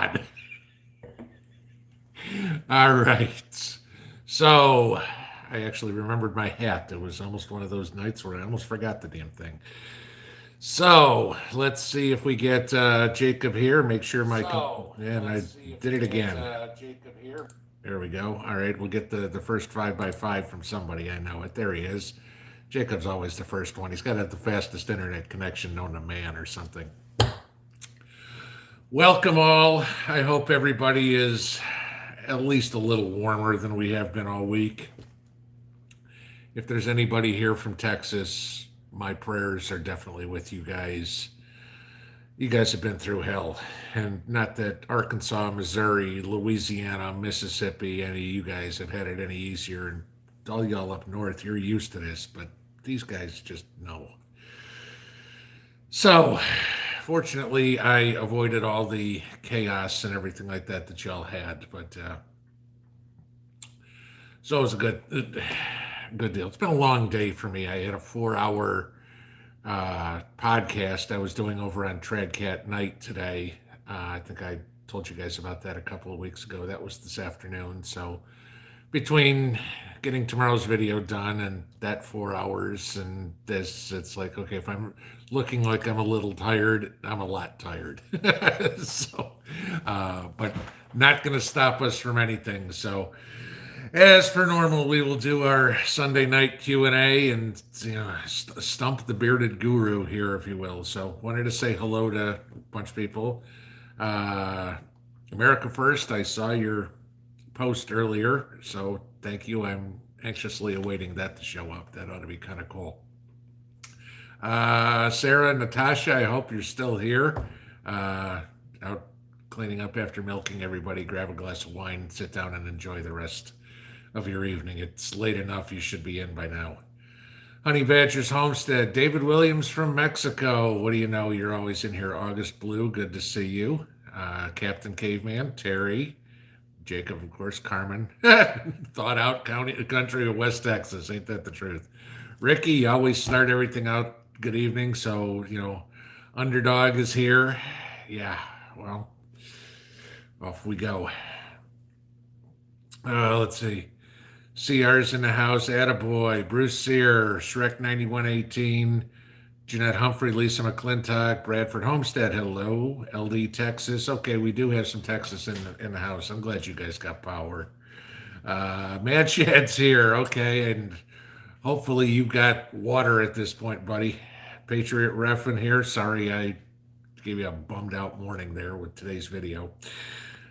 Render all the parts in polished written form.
on. All right. So I actually remembered my hat. It was almost one of those nights where I almost forgot the damn thing. So let's see if we get Jacob here. Make sure and I did it again. There we go. All right, we'll get the first 5x5 from somebody. I know it. There he is. Jacob's always the first one. He's got to have the fastest internet connection known to man or something. Welcome all. I hope everybody is at least a little warmer than we have been all week. If there's anybody here from Texas, my prayers are definitely with you guys. You guys have been through hell. And not that Arkansas, Missouri, Louisiana, Mississippi, any of you guys have had it any easier. And all y'all up north, you're used to this, but these guys just know. So, fortunately, I avoided all the chaos and everything like that y'all had. But so it was a good deal. It's been a long day for me. I had a 4-hour podcast I was doing over on Tradcat Night today. I think I told you guys about that a couple of weeks ago. That was this afternoon. So between getting tomorrow's video done and that 4 hours and this, it's like, okay, if I'm looking like I'm a little tired, I'm a lot tired. But not going to stop us from anything. So as per normal, we will do our Sunday night Q&A and stump the bearded guru here, if you will. So wanted to say hello to a bunch of people. America First, I saw your post earlier, so thank you. I'm anxiously awaiting that to show up. That ought to be kind of cool. Sarah, Natasha, I hope you're still here. Out cleaning up after milking everybody. Grab a glass of wine, sit down and enjoy the rest of your evening. It's late enough. You should be in by now. Honey Badger's Homestead. David Williams from Mexico. What do you know? You're always in here. August Blue. Good to see you. Captain Caveman. Terry. Jacob, of course. Carmen. Thought out country of West Texas. Ain't that the truth? Ricky, you always start everything out. Good evening. So, Underdog is here. Yeah, well, off we go. Let's see. CR's in the house. Attaboy. Bruce Sear. Shrek 9118. Jeanette Humphrey. Lisa McClintock. Bradford Homestead. Hello. LD Texas. Okay, we do have some Texas in the house. I'm glad you guys got power. Mad Shad's here. Okay, and hopefully you got water at this point, buddy. Patriot Ref in here. Sorry I gave you a bummed out morning there with today's video.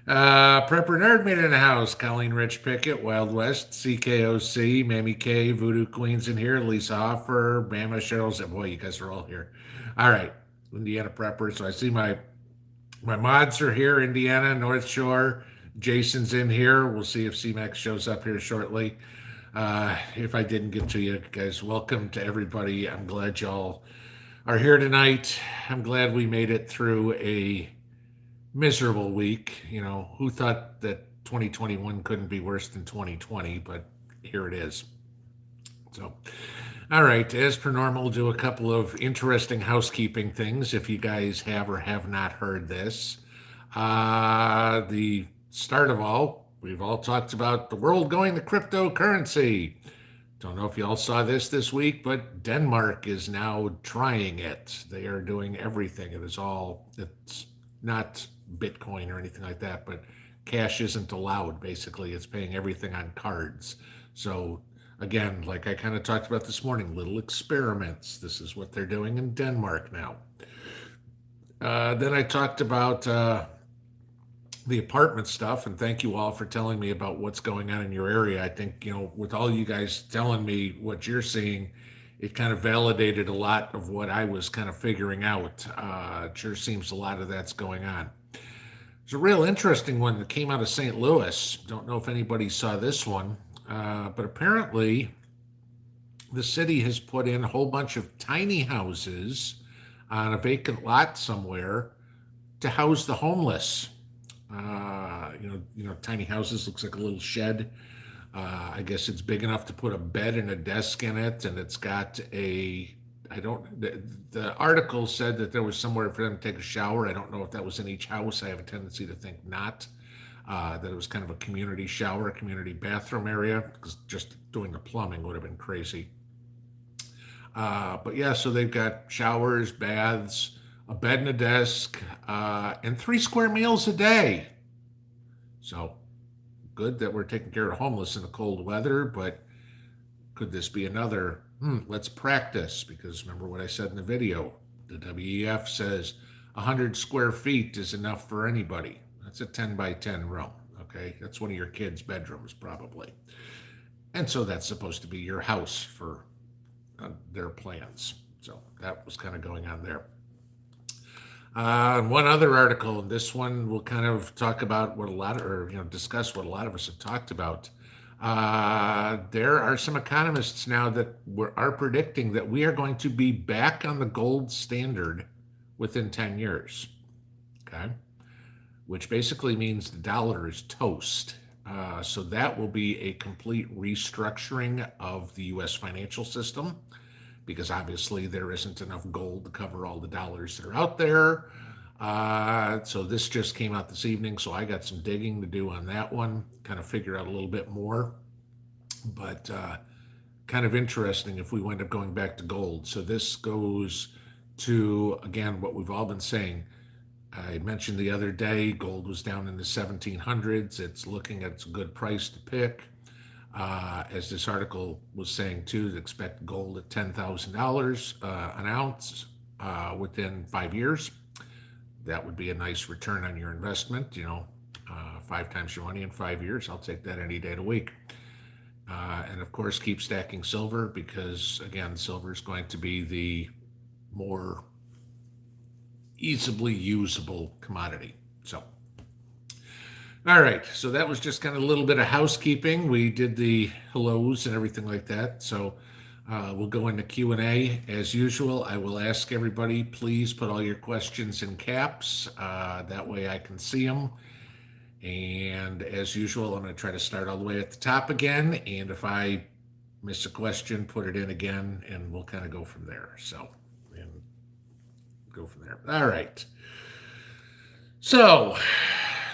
Prepper Nerd made it in the house. Colleen Rich Pickett, Wild West, CKOC, Mammy K, Voodoo Queens in here, Lisa Hoffer, Bama Cheryl's. Boy, you guys are all here. All right, Indiana Prepper. So I see my mods are here. Indiana, North Shore. Jason's in here. We'll see if CMAX shows up here shortly. If I didn't get to you guys, welcome to everybody. I'm glad y'all are here tonight. I'm glad we made it through a miserable week. Who thought that 2021 couldn't be worse than 2020, but here it is. So, all right, as per normal, do a couple of interesting housekeeping things if you guys have or have not heard this. The start of all, we've all talked about the world going to cryptocurrency. Don't know if you all saw this week, but Denmark is now trying it. They are doing everything. It's not Bitcoin or anything like that, but cash isn't allowed. Basically, it's paying everything on cards. So again, like I kind of talked about this morning, little experiments. This is what they're doing in Denmark now. Then I talked about the apartment stuff, and thank you all for telling me about what's going on in your area. I think, with all you guys telling me what you're seeing, it kind of validated a lot of what I was kind of figuring out. It sure seems a lot of that's going on. There's a real interesting one that came out of St. Louis. Don't know if anybody saw this one, but apparently the city has put in a whole bunch of tiny houses on a vacant lot somewhere to house the homeless. Tiny houses, looks like a little shed. I guess it's big enough to put a bed and a desk in it, and it's got a I don't, the article said that there was somewhere for them to take a shower. I don't know if that was in each house. I have a tendency to think not. That it was kind of a community shower, a community bathroom area, because just doing the plumbing would have been crazy. But yeah, so they've got showers, baths, a bed and a desk, and 3 square meals a day. So good that we're taking care of homeless in the cold weather, but could this be another, let's practice? Because remember what I said in the video, the WEF says 100 square feet is enough for anybody. That's a 10 by 10 room, okay? That's one of your kids' bedrooms, probably. And so that's supposed to be your house for their plans. So that was kind of going on there. One other article, and this one will kind of talk about what a lot of, or discuss what a lot of us have talked about. There are some economists now that are predicting that we are going to be back on the gold standard within 10 years. Okay. Which basically means the dollar is toast. So that will be a complete restructuring of the US financial system, because obviously there isn't enough gold to cover all the dollars that are out there. So this just came out this evening, so I got some digging to do on that one, kind of figure out a little bit more. But kind of interesting if we wind up going back to gold. So this goes to, again, what we've all been saying. I mentioned the other day, gold was down in the 1700s. It's looking at a good price to pick. As this article was saying too, expect gold at $10,000 an ounce within 5 years. That would be a nice return on your investment. 5 times your money in 5 years. I'll take that any day of the week. And of course, keep stacking silver, because again, silver is going to be the more easily usable commodity. So, all right. So that was just kind of a little bit of housekeeping. We did the hellos and everything like that. So we'll go into Q&A as usual. I will ask everybody, please put all your questions in caps. That way I can see them. And as usual, I'm going to try to start all the way at the top again. And if I miss a question, put it in again, and we'll kind of go from there. So, and go from there. All right. So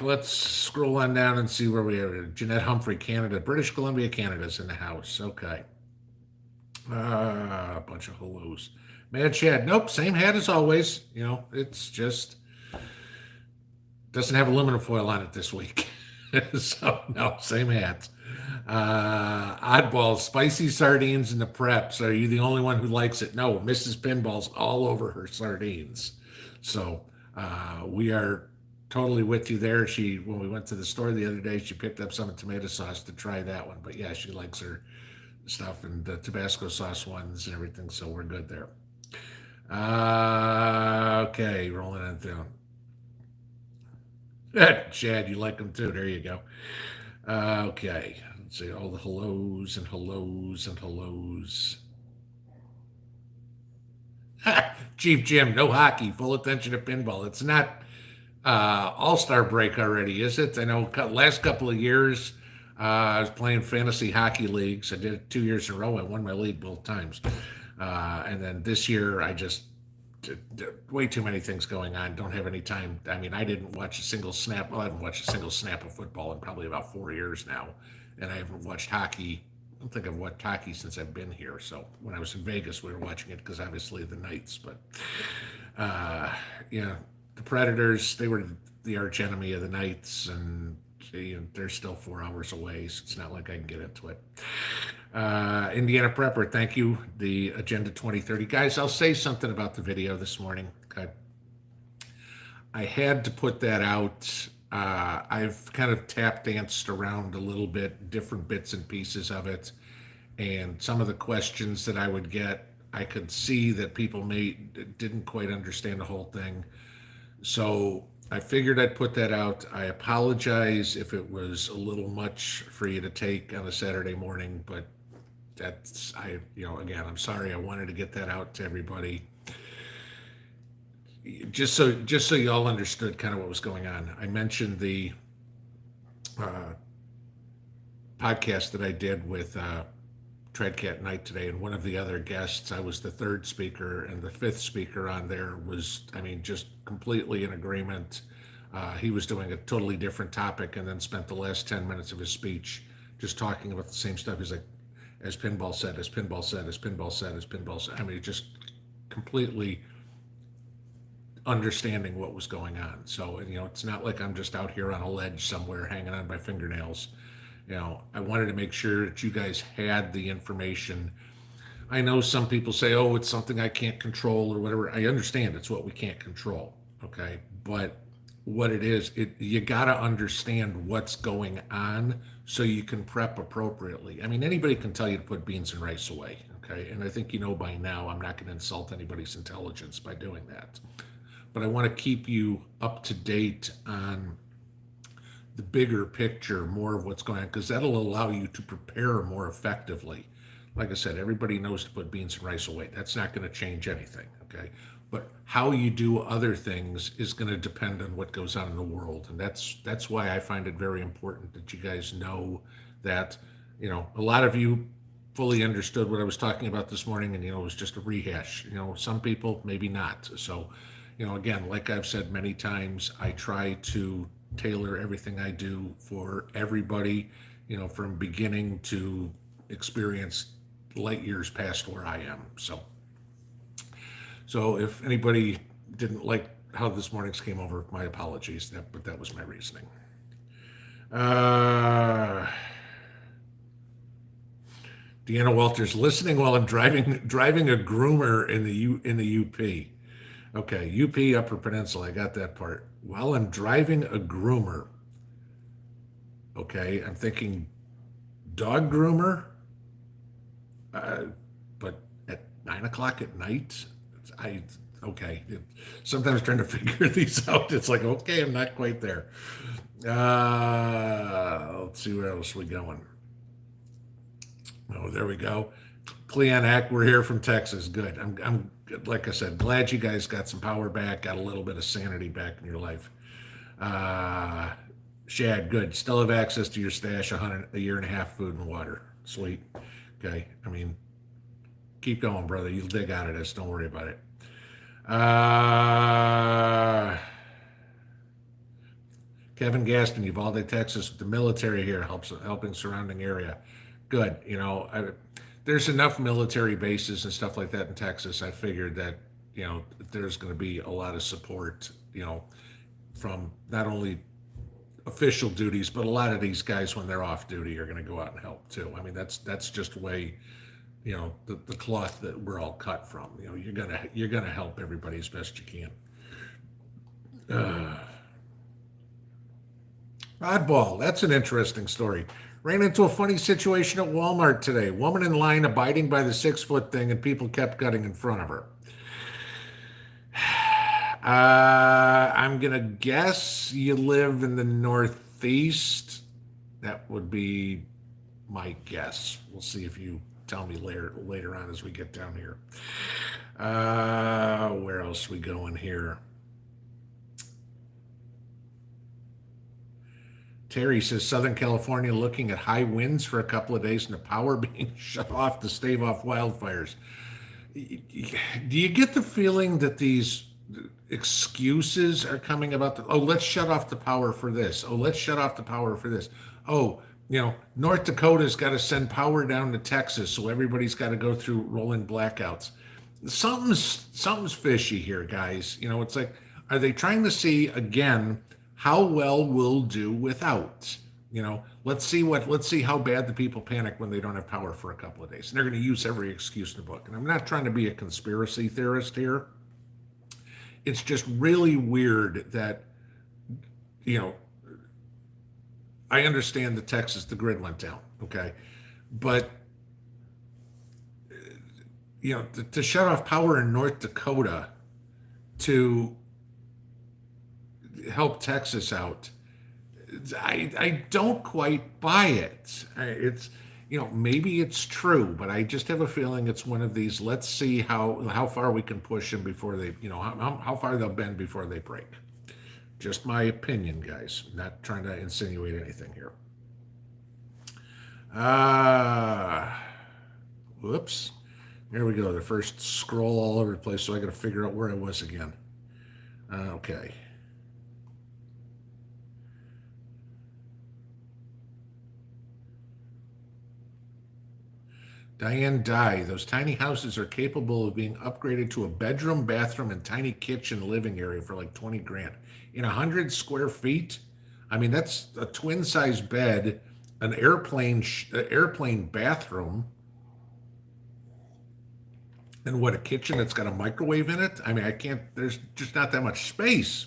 let's scroll on down and see where we are. Jeanette Humphrey, Canada. British Columbia, Canada's in the house. Okay. A bunch of hellos. Mad Shad. Nope, same hat as always. It's just doesn't have aluminum foil on it this week. So, no, same hat. Oddball, spicy sardines in the preps. Are you the only one who likes it? No, Mrs. Pinball's all over her sardines. So, we are totally with you there. When we went to the store the other day, she picked up some tomato sauce to try that one. But yeah, she likes her stuff and the Tabasco sauce ones and everything. So we're good there. Okay, rolling on through. Chad, you like them too. There you go. Okay, let's see all the hellos and hellos and hellos. Chief Jim, no hockey, full attention to pinball. It's not all-star break already, is it? I know last couple of years I was playing fantasy hockey leagues. I did it 2 years in a row. I won my league both times. And then this year I just way too many things going on. Don't have any time. I mean, I didn't watch a single snap. Well, I haven't watched a single snap of football in probably about 4 years now. And I haven't watched hockey. I don't think I've watched hockey since I've been here. So when I was in Vegas, we were watching it because obviously the Knights. But, the Predators, they were the arch enemy of the Knights. And they're still 4 hours away. So it's not like I can get into it. Indiana Prepper, thank you. The Agenda 2030. Guys, I'll say something about the video this morning. Okay. I had to put that out. I've kind of tap danced around a little bit, different bits and pieces of it. And some of the questions that I would get, I could see that people didn't quite understand the whole thing. So I figured I'd put that out. I apologize if it was a little much for you to take on a Saturday morning, but again, I'm sorry. I wanted to get that out to everybody. Just so you all understood kind of what was going on. I mentioned the podcast that I did with Treadcat night today, and one of the other guests, I was the third speaker, and the fifth speaker on there was, I mean, just completely in agreement. He was doing a totally different topic and then spent the last 10 minutes of his speech just talking about the same stuff. He's like, as Pinball said, as Pinball said, as Pinball said, as Pinball said. I mean, just completely understanding what was going on. So, it's not like I'm just out here on a ledge somewhere hanging on by fingernails. I wanted to make sure that you guys had the information. I know some people say, oh, it's something I can't control or whatever. I understand it's what we can't control. Okay. But what it is, you got to understand what's going on so you can prep appropriately. I mean, anybody can tell you to put beans and rice away. Okay. And I think by now I'm not going to insult anybody's intelligence by doing that. But I want to keep you up to date on the bigger picture, more of what's going on, because that'll allow you to prepare more effectively. Like I said, everybody knows to put beans and rice away. That's not going to change anything, okay? But how you do other things is going to depend on what goes on in the world. And that's why I find it very important that you guys know that, a lot of you fully understood what I was talking about this morning, and, it was just a rehash. Some people, maybe not. So, again, like I've said many times, I try to tailor everything I do for everybody, from beginning to experience light years past where I am. So if anybody didn't like how this morning's came over, my apologies. But that was my reasoning. Deanna Walters, listening while I'm driving a groomer in the UP. Okay, UP Upper Peninsula, I got that part. While I'm driving a groomer, okay, I'm thinking dog groomer, but at 9 o'clock at night, sometimes trying to figure these out, it's like, okay, I'm not quite there. Let's see where else we going. Oh, there we go. Cleon Ack, we're here from Texas. Good. I'm like I said, glad you guys got some power back, got a little bit of sanity back in your life. Shad, good. Still have access to your stash, a year and a half food and water. Sweet. Okay. I mean, keep going, brother. You'll dig out of this. Don't worry about it. Kevin Gaston, Uvalde, Texas, with the military here, helping surrounding area. Good. There's enough military bases and stuff like that in Texas. I figured that, there's going to be a lot of support, from not only official duties, but a lot of these guys, when they're off duty, are going to go out and help too. I mean, that's just the way, the cloth that we're all cut from. You're gonna help everybody as best you can. Oddball, that's an interesting story. Ran into a funny situation at Walmart today. Woman in line abiding by the 6-foot thing, and people kept cutting in front of her. I'm going to guess you live in the Northeast. That would be my guess. We'll see if you tell me later on as we get down here. Where else are we going here? Terry says Southern California looking at high winds for a couple of days and the power being shut off to stave off wildfires. Do you get the feeling that these excuses are coming about let's shut off the power for this. Oh, let's shut off the power for this. Oh, North Dakota's got to send power down to Texas, so everybody's got to go through rolling blackouts. Something's fishy here, guys. It's like, are they trying to see again how well we'll do without? Let's see how bad the people panic when they don't have power for a couple of days. And they're going to use every excuse in the book. And I'm not trying to be a conspiracy theorist here. It's just really weird that, I understand that Texas, the grid went down, okay? But, to shut off power in North Dakota to help Texas out, I don't quite buy it. It's, maybe it's true, but I just have a feeling it's one of these, let's see how far we can push them before they, how far they'll bend before they break. Just my opinion, guys. Not trying to insinuate anything here. Whoops. There we go. The first scroll all over the place, so I got to figure out where I was again. Okay. Diane Dye, those tiny houses are capable of being upgraded to a bedroom, bathroom, and tiny kitchen living area for like 20 grand. In 100 square feet, I mean, that's a twin size bed, an airplane bathroom, and what, a kitchen that's got a microwave in it? I mean, I can't, there's just not that much space.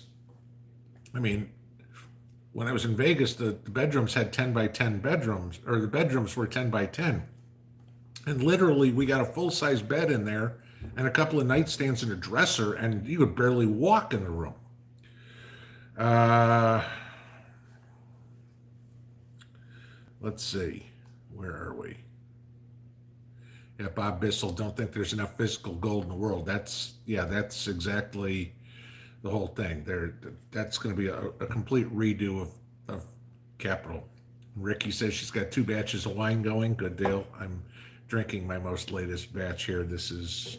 I mean, when I was in Vegas, the bedrooms had 10 by 10 bedrooms, or the bedrooms were 10 by 10. And literally, we got a full size bed in there and a couple of nightstands and a dresser, and you could barely walk in the room. Uh, let's see. Where are we? Yeah, Bob Bissell, don't think there's enough physical gold in the world. That's exactly the whole thing. That's going to be a complete redo of capital. Ricky says she's got 2 batches of wine going. Good deal. I'm drinking my most latest batch here. This is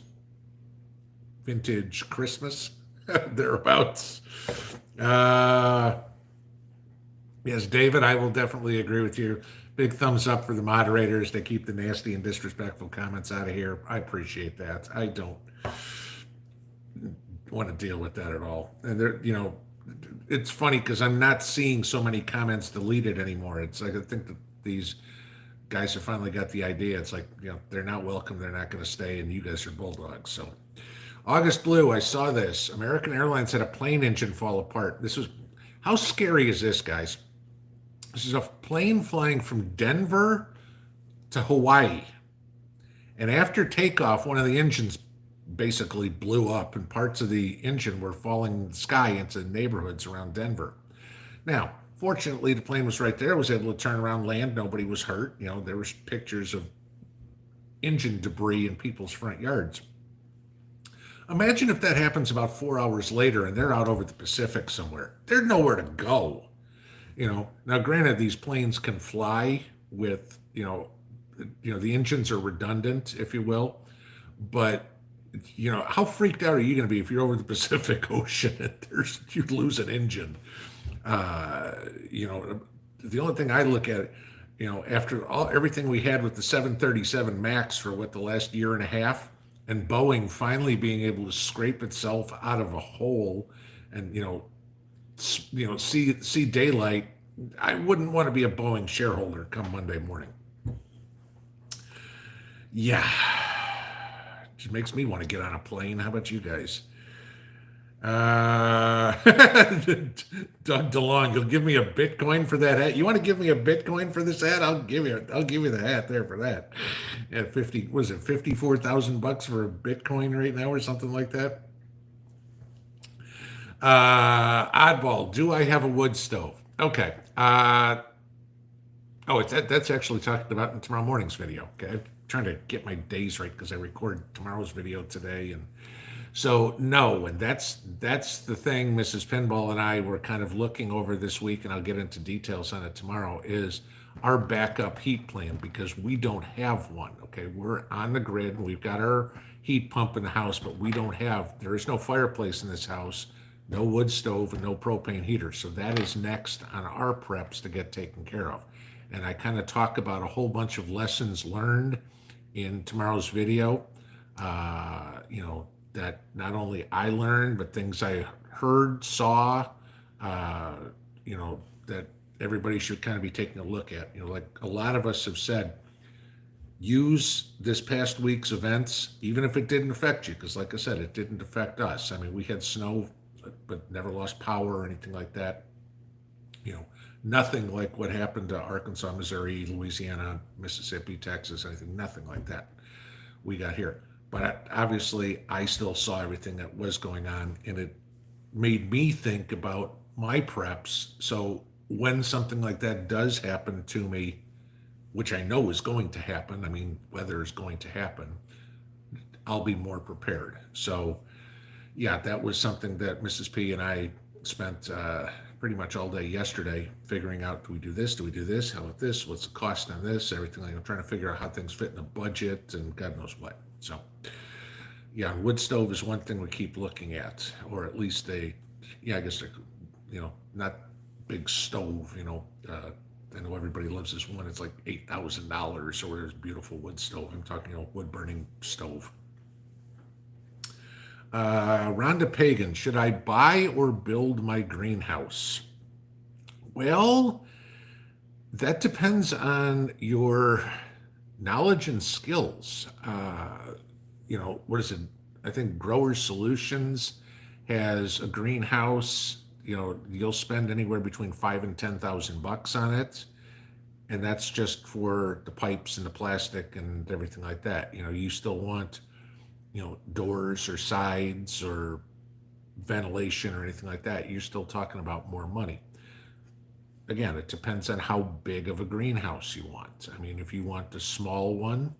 vintage Christmas, thereabouts. Yes, David, I will definitely agree with you. Big thumbs up for the moderators. They keep the nasty and disrespectful comments out of here. I appreciate that. I don't want to deal with that at all. And it's funny because I'm not seeing so many comments deleted anymore. It's like I think that these guys have finally got the idea. It's like, they're not welcome. They're not going to stay, and you guys are bulldogs. So, August Blue, I saw this. American Airlines had a plane engine fall apart. How scary is this, guys? This is a plane flying from Denver to Hawaii. And after takeoff, one of the engines basically blew up, and parts of the engine were falling in the sky into neighborhoods around Denver. Now, fortunately, the plane was right there. It was able to turn around, land. Nobody was hurt. There was pictures of engine debris in people's front yards. Imagine if that happens about 4 hours later and they're out over the Pacific somewhere. There's nowhere to go. Now granted, these planes can fly with, the engines are redundant, if you will, but how freaked out are you going to be if you're over the Pacific Ocean and you lose an engine? The only thing I look at, after everything we had with the 737 MAX for the last year and a half, and Boeing finally being able to scrape itself out of a hole and see daylight, I wouldn't want to be a Boeing shareholder come Monday morning. Yeah, it just makes me want to get on a plane. How about you guys? Doug DeLong, you'll give me a Bitcoin for that hat. You want to give me a Bitcoin for this hat? I'll give you the hat there for that. At $54,000 for a Bitcoin right now or something like that? Oddball, do I have a wood stove? Okay. That's actually talked about in tomorrow morning's video. Okay. I'm trying to get my days right because I record tomorrow's video today, and so no, and that's the thing Mrs. Pinball and I were kind of looking over this week, and I'll get into details on it tomorrow, is our backup heat plan, because we don't have one. Okay, we're on the grid and we've got our heat pump in the house, but there is no fireplace in this house, no wood stove, and no propane heater. So that is next on our preps to get taken care of. And I kind of talk about a whole bunch of lessons learned in tomorrow's video. That not only I learned, but things I heard, saw, that everybody should kind of be taking a look at. Like a lot of us have said, use this past week's events, even if it didn't affect you, because like I said, it didn't affect us. I mean, we had snow, but never lost power or anything like that. Nothing like what happened to Arkansas, Missouri, Louisiana, Mississippi, Texas, anything, nothing like that we got here. But obviously, I still saw everything that was going on, and it made me think about my preps. So when something like that does happen to me, which I know is going to happen, I mean, weather is going to happen, I'll be more prepared. So, yeah, that was something that Mrs. P and I spent pretty much all day yesterday figuring out, do we do this? Do we do this? How about this? What's the cost on this? Everything. Like I'm trying to figure out how things fit in a budget and God knows what. So, yeah, wood stove is one thing we keep looking at, or at least I guess, not big stove, I know everybody loves this one. It's like $8,000 or this beautiful wood stove. I'm talking a wood burning stove. Rhonda Pagan, should I buy or build my greenhouse? Well, that depends on your knowledge and skills. What is it? I think Growers Solutions has a greenhouse. You'll spend anywhere between $5,000 and $10,000 on it, and that's just for the pipes and the plastic and everything like that. You still want doors or sides or ventilation or anything like that. You're still talking about more money. Again, it depends on how big of a greenhouse you want. I mean, if you want the small one,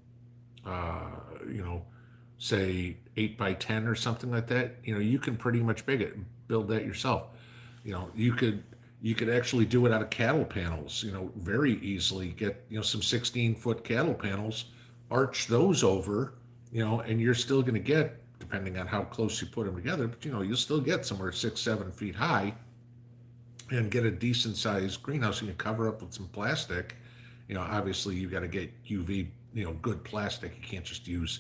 say 8 by 10 or something like that, you can pretty much build that yourself. You could actually do it out of cattle panels, very easily. Get, some 16-foot cattle panels, arch those over, and you're still going to get, depending on how close you put them together, but you'll still get somewhere 6-7 feet high and get a decent sized greenhouse. You can cover up with some plastic. Obviously you got to get UV, good plastic. You can't just use,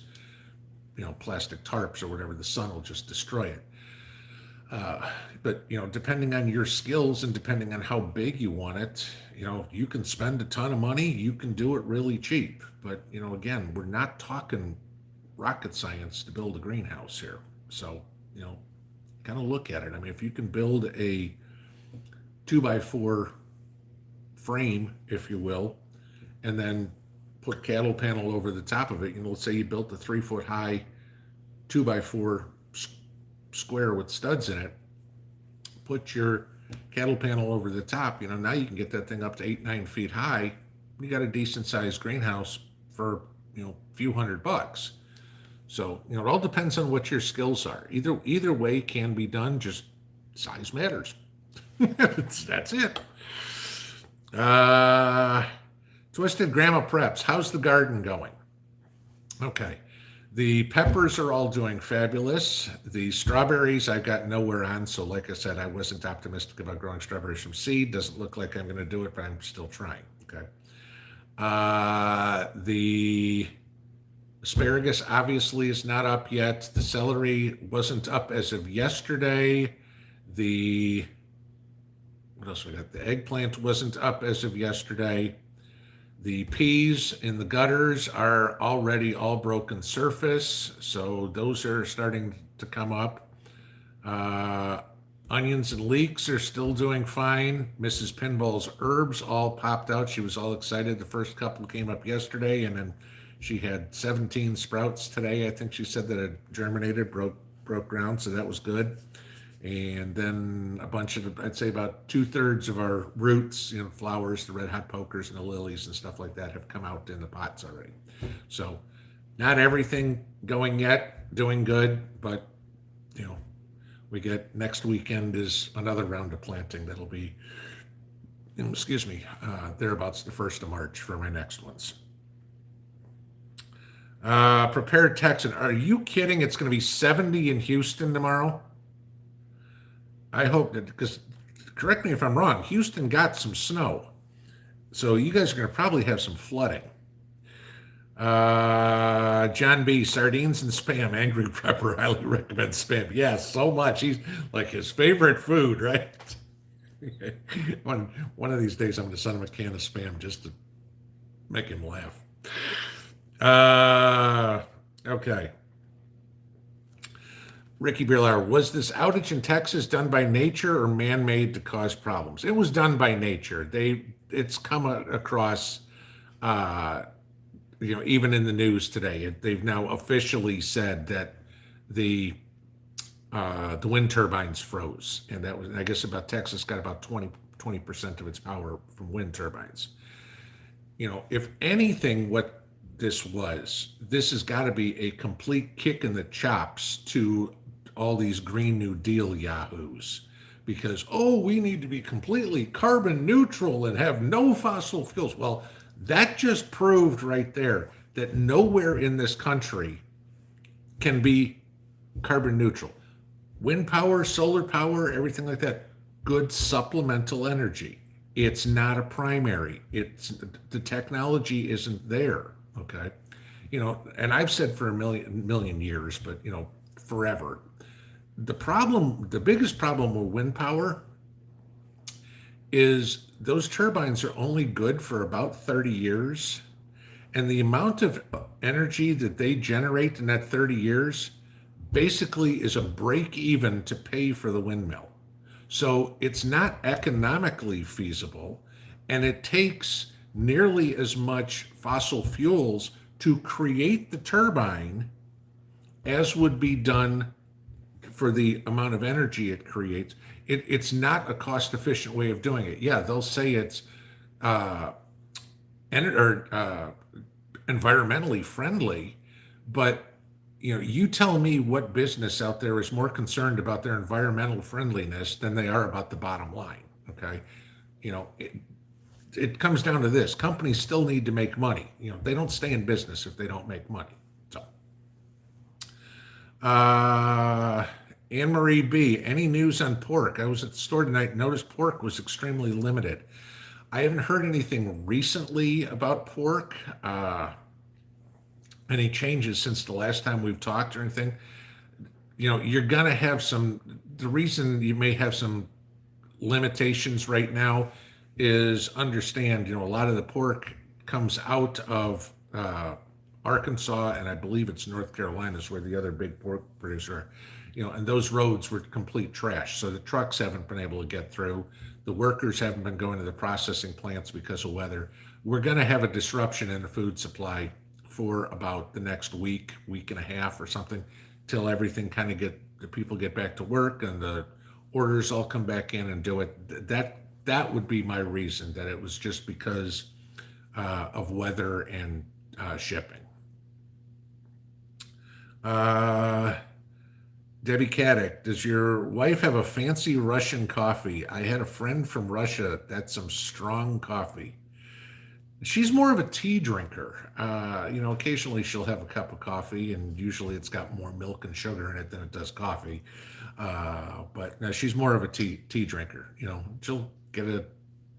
plastic tarps or whatever. The sun will just destroy it. But depending on your skills and depending on how big you want it, you can spend a ton of money. You can do it really cheap. But again, we're not talking rocket science to build a greenhouse here. So kind of look at it. I mean, if you can build a 2x4 frame, if you will, and then put cattle panel over the top of it. Let's say you built a 3-foot high 2x4 square with studs in it. Put your cattle panel over the top. Now you can get that thing up to 8-9 feet high. You got a decent sized greenhouse for a few $100. So it all depends on what your skills are. Either way can be done. Just size matters. That's it. Twisted Grandma Preps. How's the garden going? Okay. The peppers are all doing fabulous. The strawberries I've got nowhere on. So like I said, I wasn't optimistic about growing strawberries from seed. Doesn't look like I'm going to do it, but I'm still trying. Okay. The asparagus obviously is not up yet. The celery wasn't up as of yesterday. What else we got? The eggplant wasn't up as of yesterday. The peas in the gutters are already all broken surface, so those are starting to come up. Onions and leeks are still doing fine. Mrs. Pinball's herbs all popped out. She was all excited. The first couple came up yesterday, and then she had 17 sprouts today. I think she said that it germinated, broke ground, so that was good. And then a bunch of, I'd say about 2/3 of our roots, flowers, the red hot pokers and the lilies and stuff like that have come out in the pots already. So not everything going yet, doing good, but we get next weekend is another round of planting. That'll be, thereabouts the 1st of March for my next ones. Prepared Texan, are you kidding? It's going to be 70 in Houston tomorrow. I hope that, because correct me if I'm wrong, Houston got some snow. So you guys are going to probably have some flooding. John B, sardines and spam, angry prepper, highly recommend spam. Yeah, so much. He's like his favorite food, right? One of these days I'm going to send him a can of spam just to make him laugh. Okay. Ricky Beerlauer, was this outage in Texas done by nature or man-made to cause problems? It was done by nature. It's come across, even in the news today. They've now officially said that the wind turbines froze, and that was, I guess, about Texas got about 20% of its power from wind turbines. If anything, what this has got to be a complete kick in the chops to all these Green New Deal yahoos, because, oh, we need to be completely carbon neutral and have no fossil fuels. Well, that just proved right there that nowhere in this country can be carbon neutral. Wind power, solar power, everything like that, good supplemental energy. It's not a primary. It's the technology isn't there. Okay, and I've said for a million years, but forever. The biggest problem with wind power is those turbines are only good for about 30 years. And the amount of energy that they generate in that 30 years basically is a break even to pay for the windmill. So it's not economically feasible, and it takes nearly as much fossil fuels to create the turbine as would be done for the amount of energy it creates. It's not a cost efficient way of doing it. Yeah, they'll say it's uh, environmentally friendly, but you tell me what business out there is more concerned about their environmental friendliness than they are about the bottom line. Okay, you know it, it comes down to this: companies still need to make money. They don't stay in business if they don't make money. So, uh, Anne Marie B, any news on pork? I was at the store tonight and noticed pork was extremely limited. I haven't heard anything recently about pork. Any changes since the last time we've talked or anything? You're gonna have some. The reason you may have some limitations right now is understand. A lot of the pork comes out of Arkansas, and I believe it's North Carolina is where the other big pork producer are. And those roads were complete trash, so the trucks haven't been able to get through. The workers haven't been going to the processing plants because of weather. We're going to have a disruption in the food supply for about the next week and a half or something, till everything kind of the people get back to work and the orders all come back in and do it. That would be my reason, that it was just because of weather and shipping. Debbie Caddick, does your wife have a fancy Russian coffee? I had a friend from Russia that's some strong coffee. She's more of a tea drinker. Occasionally she'll have a cup of coffee, and usually it's got more milk and sugar in it than it does coffee. But no, she's more of a tea drinker. She'll get a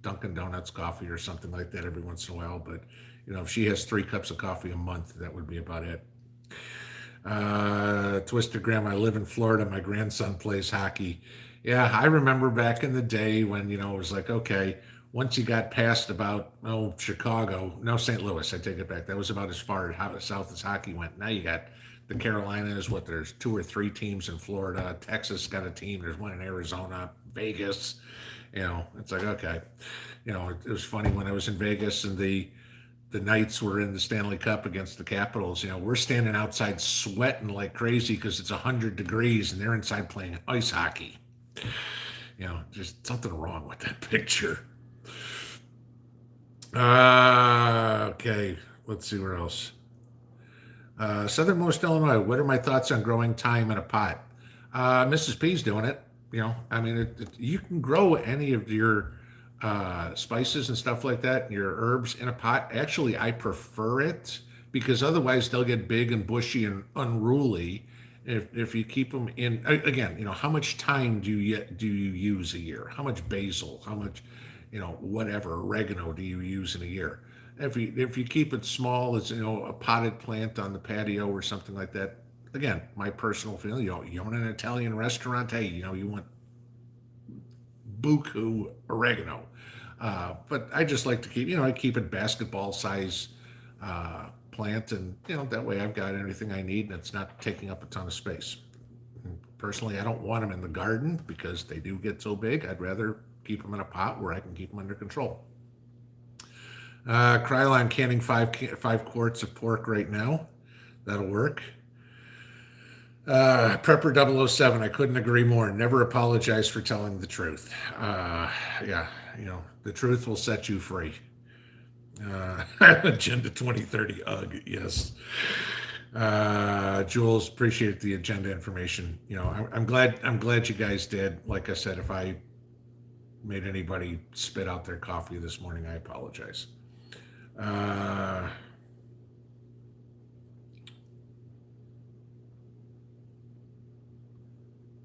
Dunkin' Donuts coffee or something like that every once in a while. But if she has 3 cups of coffee a month, that would be about it. Twisted Graham, I live in Florida. My grandson plays hockey. Yeah, I remember back in the day when, it was like, okay, once you got past about, Chicago, no, St. Louis, I take it back. That was about as far south as hockey went. Now you got the Carolinas, there's 2 or 3 teams in Florida. Texas got a team. There's one in Arizona, Vegas. It's like, okay. It was funny when I was in Vegas and the Knights were in the Stanley Cup against the Capitals. We're standing outside sweating like crazy because it's 100 degrees and they're inside playing ice hockey. Just something wrong with that picture. Okay, let's see where else. Southernmost Illinois, what are my thoughts on growing thyme in a pot? Mrs. P's doing it. You can grow any of your spices and stuff like that, your herbs in a pot. Actually, I prefer it because otherwise they'll get big and bushy and unruly if you keep them in. Again, how much thyme do you use a year? How much basil? How much, whatever oregano do you use in a year? If you keep it small, as a potted plant on the patio or something like that. Again, my personal feeling, you own an Italian restaurant, hey, you want buku oregano. But I just like to keep, I keep it basketball size plant, and that way I've got everything I need and it's not taking up a ton of space. And personally, I don't want them in the garden because they do get so big. I'd rather keep them in a pot where I can keep them under control. Krylon, canning 5 quarts of pork right now. That'll work. Prepper 007, I couldn't agree more. Never apologize for telling the truth. Yeah, the truth will set you free. Agenda 2030, ugh, yes. Jules, appreciate the agenda information. I'm glad you guys did. Like I said, if I made anybody spit out their coffee this morning, I apologize. Uh,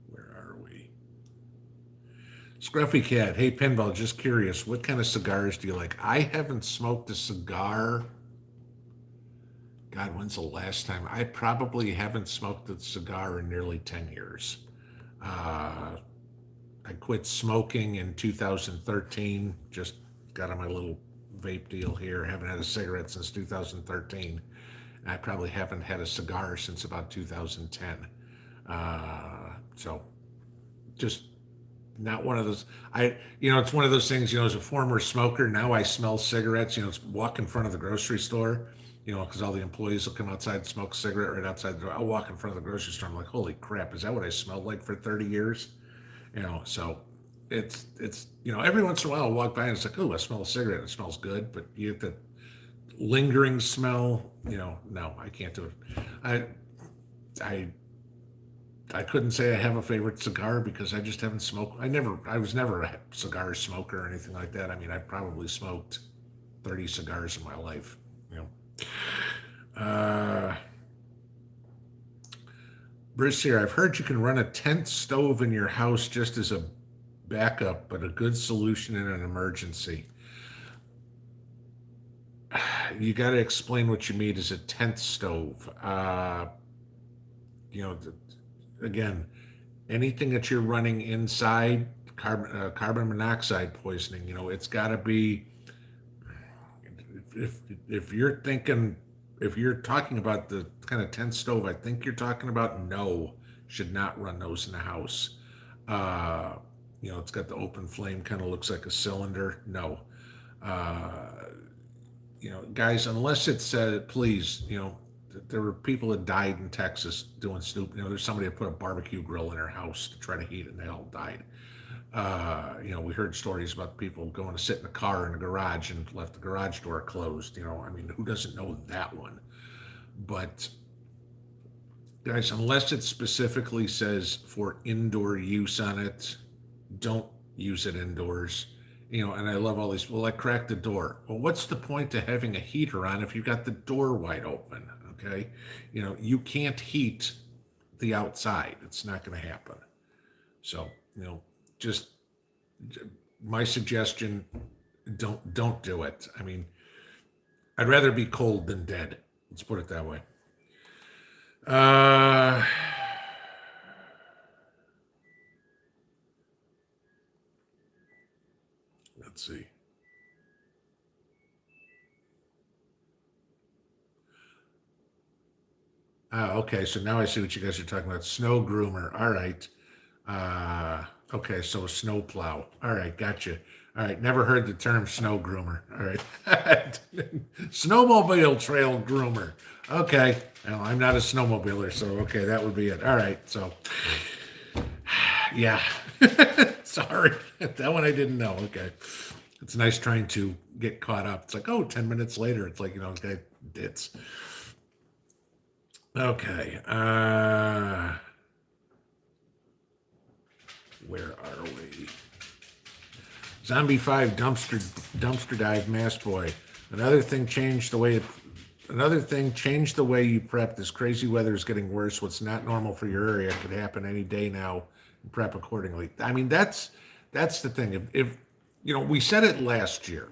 where are we? Scruffy Cat, hey Pinball, just curious, what kind of cigars do you like? I haven't smoked a cigar. God, when's the last time? I probably haven't smoked a cigar in nearly 10 years. Uh, I quit smoking in 2013. Just got on my little vape deal here. Haven't had a cigarette since 2013. I probably haven't had a cigar since about 2010. So just not one of those. It's one of those things. As a former smoker, now I smell cigarettes. It's walk in front of the grocery store. Because all the employees will come outside and smoke a cigarette right outside the door. I'll walk in front of the grocery store. I'm like, holy crap, is that what I smelled like for 30 years? So it's every once in a while I'll walk by and it's like, oh, I smell a cigarette. It smells good, but you get the lingering smell. No, I can't do it. I I I couldn't say I have a favorite cigar because I just haven't smoked. I was never a cigar smoker or anything like that. I mean, I probably smoked 30 cigars in my life. You know. Bruce here, I've heard you can run a tent stove in your house just as a backup, but a good solution in an emergency. You got to explain what you mean as a tent stove. You know, again, anything that you're running inside, carbon monoxide poisoning. It's got to be. If you're thinking, if you're talking about the kind of tent stove, I think you're talking about, no, should not run those in the house. Uh, it's got the open flame, kind of looks like a cylinder. No. Uh, Guys, unless it said, please, there were people that died in Texas doing stupid. There's somebody that put a barbecue grill in their house to try to heat it, and they all died. We heard stories about people going to sit in a car in a garage and left the garage door closed. I mean, who doesn't know that one? But guys, unless it specifically says for indoor use on it, don't use it indoors. And I love all these. Well, I cracked the door. Well, what's the point of having a heater on if you've got the door wide open? Okay. You can't heat the outside. It's not going to happen. So, just my suggestion, don't do it. I mean, I'd rather be cold than dead. Let's put it that way. Uh, let's see. Okay, so now I see what you guys are talking about. Snow groomer. All right. Uh, okay, so a snow plow. All right, gotcha. All right, never heard the term snow groomer. All right. Snowmobile trail groomer. Okay. Well, I'm not a snowmobiler, so okay, that would be it. All right, so yeah. Sorry. That one I didn't know. Okay. It's nice trying to get caught up. It's like, oh, 10 minutes later, it's like, okay, it's okay. Where are we? Zombie 5 dumpster dive mass boy. Another thing changed the way another thing changed the way you prep. This crazy weather is getting worse. What's not normal for your area could happen any day now. Prep accordingly. I mean, that's the thing. If we said it last year.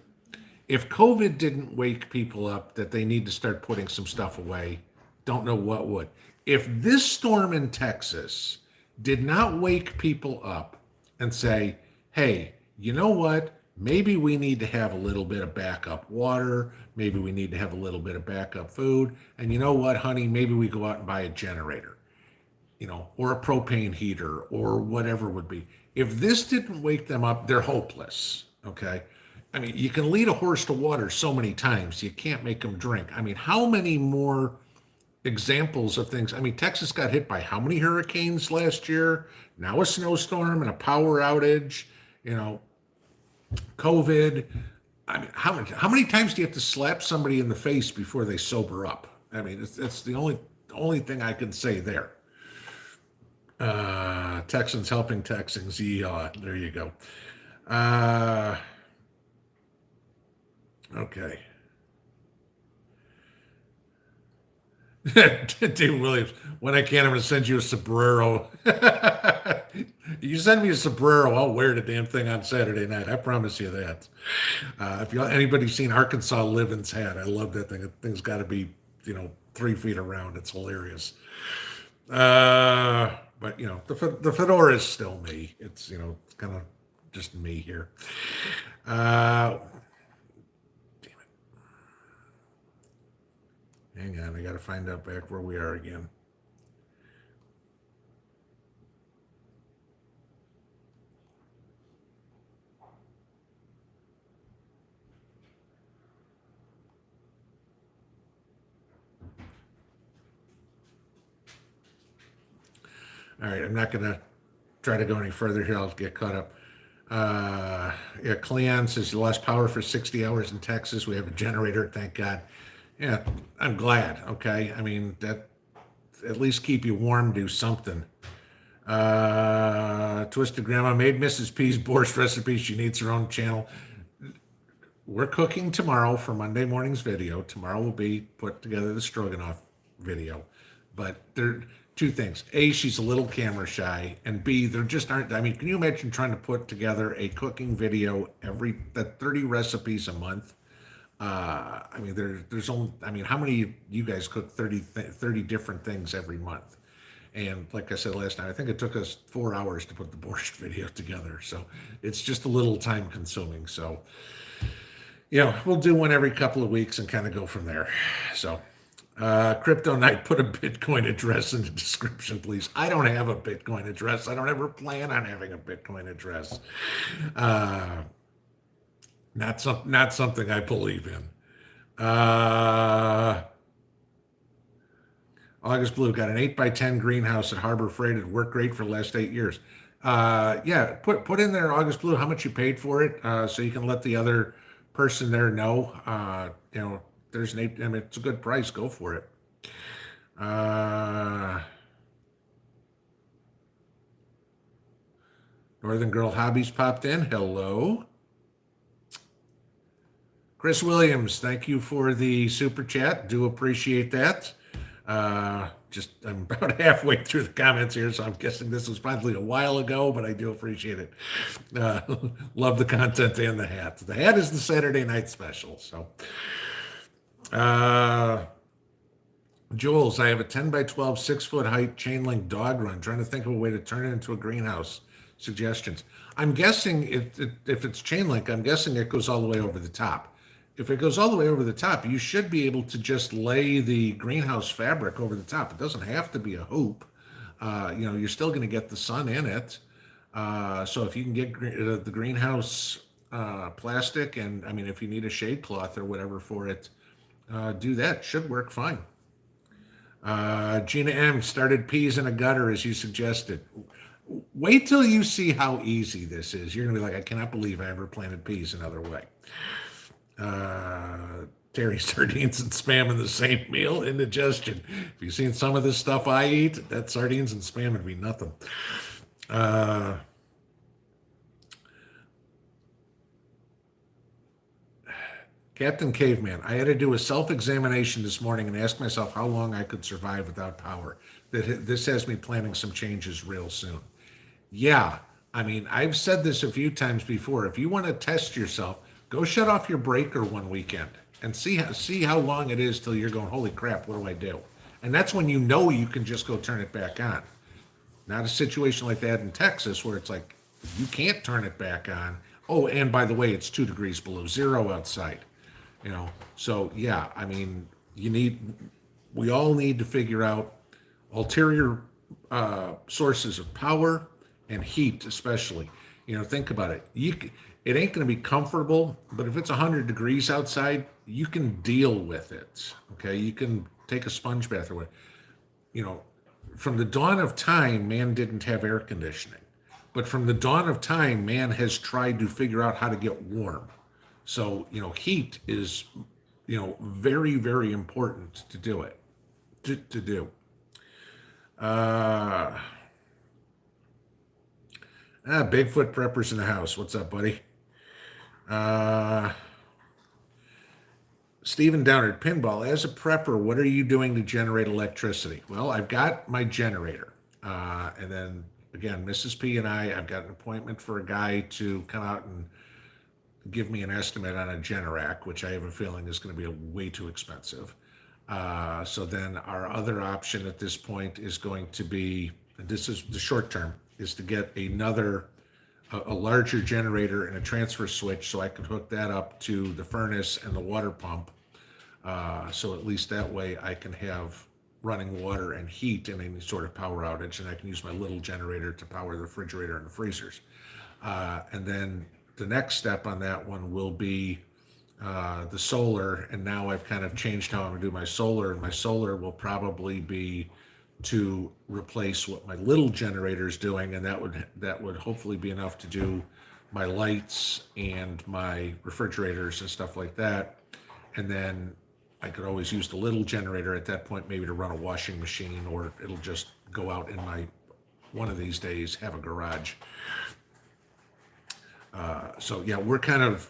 If COVID didn't wake people up that they need to start putting some stuff away, don't know what would. If this storm in Texas did not wake people up and say, hey, you know what? Maybe we need to have a little bit of backup water. Maybe we need to have a little bit of backup food. And you know what, honey? Maybe we go out and buy a generator, or a propane heater or whatever would be. If this didn't wake them up, they're hopeless. Okay. I mean, you can lead a horse to water so many times, you can't make them drink. I mean, how many more examples of things? I mean, Texas got hit by how many hurricanes last year? Now a snowstorm and a power outage, COVID. I mean, how many times do you have to slap somebody in the face before they sober up? I mean, it's the only thing I can say there. Texans helping Texans. Yeah, there you go. Uh, okay. Dave Williams, when I can, I'm going to send you a sombrero. You send me a sombrero, I'll wear the damn thing on Saturday night. I promise you that. If anybody's seen Arkansas Living's hat, I love that thing. That thing's got to be, 3 feet around. It's hilarious. But the fedora is still me. It's it's kind of just me here. Uh, Hang on, I got to find out back where we are again. All right, I'm not going to try to go any further here. I'll get caught up. Yeah, Cleon says you lost power for 60 hours in Texas. We have a generator, thank God. Yeah, I'm glad. Okay, I mean that at least keep you warm. Do something. Twisted Grandma made Mrs. P's borscht recipe. She needs her own channel. We're cooking tomorrow for Monday morning's video. Tomorrow will be put together the stroganoff video. But there are two things. A, she's a little camera shy, and B, there just aren't. I mean, can you imagine trying to put together a cooking video that 30 recipes a month? I mean, there's only. I mean, how many of you guys cook 30 different things every month? And like I said last night, I think it took us 4 hours to put the borscht video together. So it's just a little time consuming. So we'll do one every couple of weeks and kind of go from there. So, Crypto Knight, put a Bitcoin address in the description, please. I don't have a Bitcoin address. I don't ever plan on having a Bitcoin address. Not something I believe in. August Blue got an 8x10 greenhouse at Harbor Freight. It worked great for the last 8 years. Yeah, put in there, August Blue, how much you paid for it, so you can let the other person there know. There's an eight. I mean, it's a good price. Go for it. Northern Girl Hobbies popped in. Hello. Chris Williams, thank you for the super chat. Do appreciate that. I'm about halfway through the comments here, so I'm guessing this was probably a while ago, but I do appreciate it. Love the content and the hat. The hat is the Saturday night special. So, Jules, I have a 10x12, 6-foot height chain link dog run. Trying to think of a way to turn it into a greenhouse. Suggestions. I'm guessing if it's chain link, I'm guessing it goes all the way over the top. If it goes all the way over the top, you should be able to just lay the greenhouse fabric over the top. It doesn't have to be a hoop. You're still going to get the sun in it. So if you can get the greenhouse plastic, and I mean, if you need a shade cloth or whatever for it, do that. Should work fine. Gina M started peas in a gutter as you suggested. Wait till you see how easy this is. You're going to be like, I cannot believe I ever planted peas another way. Terry, sardines and spam in the same meal, indigestion. If you've seen some of this stuff I eat, that sardines and spam would be nothing. Captain Caveman, I had to do a self-examination this morning and ask myself how long I could survive without power. This has me planning some changes real soon. Yeah, I mean, I've said this a few times before. If you want to test yourself, go shut off your breaker one weekend and see how long it is till you're going, holy crap, what do I do? And that's when you can just go turn it back on. Not a situation like that in Texas where it's like you can't turn it back on. Oh, and by the way, it's 2 degrees below zero outside. So yeah, I mean, we all need to figure out ulterior sources of power and heat, especially. Think about it. It ain't going to be comfortable, but if it's 100 degrees outside, you can deal with it. Okay, you can take a sponge bath or whatever. From the dawn of time, man didn't have air conditioning, but from the dawn of time, man has tried to figure out how to get warm. So heat is very, very important to do it. To do. Uh, Bigfoot preppers in the house. What's up, buddy? Uh, Stephen Downard, Pinball. As a prepper, what are you doing to generate electricity? Well, I've got my generator. And then again, Mrs. P and I've got an appointment for a guy to come out and give me an estimate on a Generac, which I have a feeling is going to be way too expensive. So then our other option at this point is going to be, and this is the short term, is to get a larger generator and a transfer switch so I can hook that up to the furnace and the water pump. So at least that way I can have running water and heat in any sort of power outage, and I can use my little generator to power the refrigerator and the freezers. And then the next step on that one will be the solar, and now I've kind of changed how I'm gonna do my solar, and my solar will probably be to replace what my little generator is doing, and that would hopefully be enough to do my lights and my refrigerators and stuff like that. And then I could always use the little generator at that point, maybe to run a washing machine, or it'll just go out in my, one of these days, have a garage. So yeah, we're kind of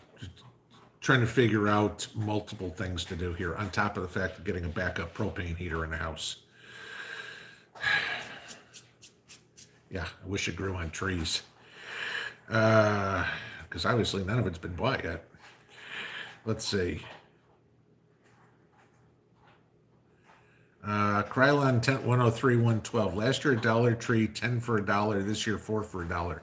trying to figure out multiple things to do here, on top of the fact of getting a backup propane heater in the house. Yeah, I wish it grew on trees. Because obviously none of it's been bought yet. Let's see. Krylon 103 112. Last year, Dollar Tree 10 for $1. This year, 4 for $1.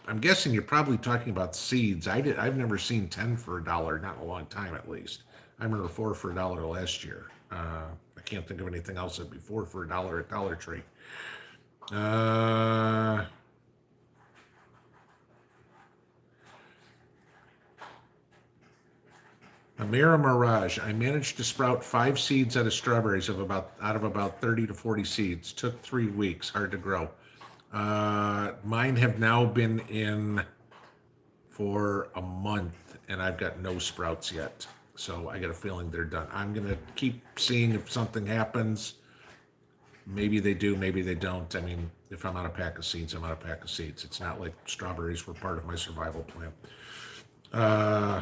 I'm guessing you're probably talking about seeds. I've never seen 10 for $1, not in a long time at least. I remember 4 for $1 last year. I can't think of anything else that'd be 4 for $1 at Dollar Tree. Amira Mirage. I managed to sprout 5 seeds out of strawberries out of about 30 to 40 seeds. Took 3 weeks. Hard to grow. Mine have now been in for a month, and I've got no sprouts yet. So I got a feeling they're done. I'm gonna keep seeing if something happens. Maybe they do, maybe they don't. I mean, if I'm out of pack of seeds, I'm out of pack of seeds. It's not like strawberries were part of my survival plan. I